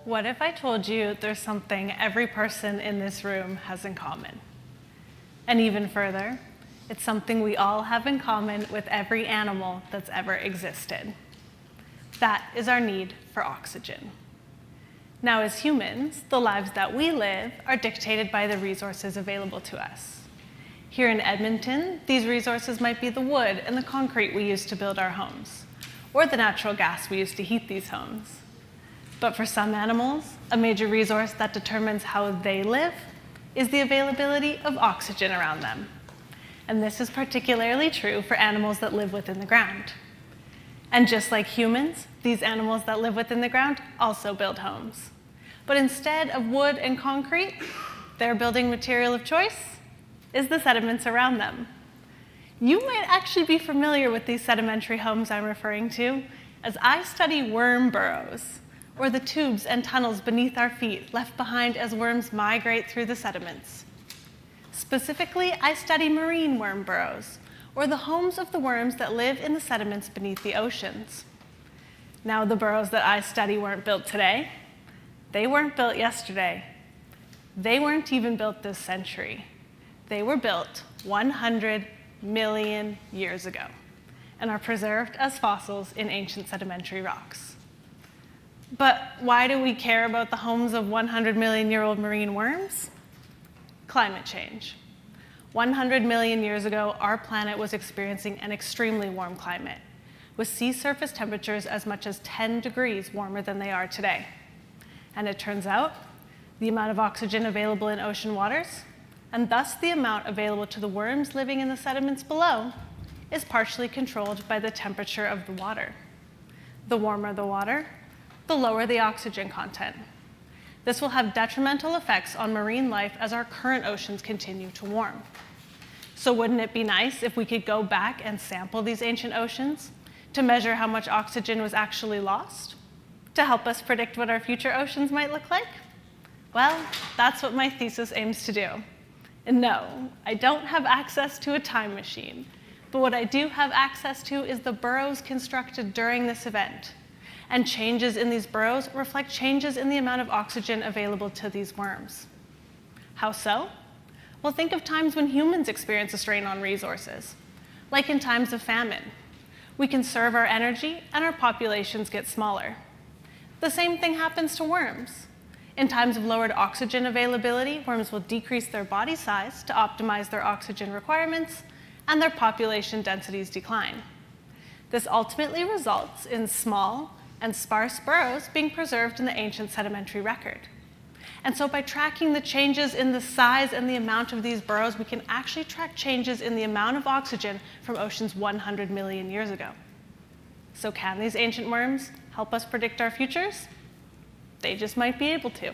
What if I told you there's something every person in this room has in common? And even further, it's something we all have in common with every animal that's ever existed. That is our need for oxygen. Now, as humans, the lives that we live are dictated by the resources available to us. Here in Edmonton, these resources might be the wood and the concrete we use to build our homes, or the natural gas we use to heat these homes. But for some animals, a major resource that determines how they live is the availability of oxygen around them. And this is particularly true for animals that live within the ground. And just like humans, these animals that live within the ground also build homes. But instead of wood and concrete, their building material of choice is the sediments around them. You might actually be familiar with these sedimentary homes I'm referring to, as I study worm burrows, or the tubes and tunnels beneath our feet left behind as worms migrate through the sediments. Specifically, I study marine worm burrows, or the homes of the worms that live in the sediments beneath the oceans. Now, the burrows that I study weren't built today. They weren't built yesterday. They weren't even built this century. They were built 100 million years ago and are preserved as fossils in ancient sedimentary rocks. But why do we care about the homes of 100-million-year-old marine worms? Climate change. 100 million years ago, our planet was experiencing an extremely warm climate, with sea surface temperatures as much as 10 degrees warmer than they are today. And it turns out, the amount of oxygen available in ocean waters, and thus the amount available to the worms living in the sediments below, is partially controlled by the temperature of the water. The warmer the water, the lower the oxygen content. This will have detrimental effects on marine life as our current oceans continue to warm. So wouldn't it be nice if we could go back and sample these ancient oceans to measure how much oxygen was actually lost, to help us predict what our future oceans might look like? Well, that's what my thesis aims to do. And no, I don't have access to a time machine, but what I do have access to is the burrows constructed during this event. And changes in these burrows reflect changes in the amount of oxygen available to these worms. How so? Well, think of times when humans experience a strain on resources, like in times of famine. We conserve our energy and our populations get smaller. The same thing happens to worms. In times of lowered oxygen availability, worms will decrease their body size to optimize their oxygen requirements, and their population densities decline. This ultimately results in small and sparse burrows being preserved in the ancient sedimentary record. And so by tracking the changes in the size and the amount of these burrows, we can actually track changes in the amount of oxygen from oceans 100 million years ago. So can these ancient worms help us predict our futures? They just might be able to.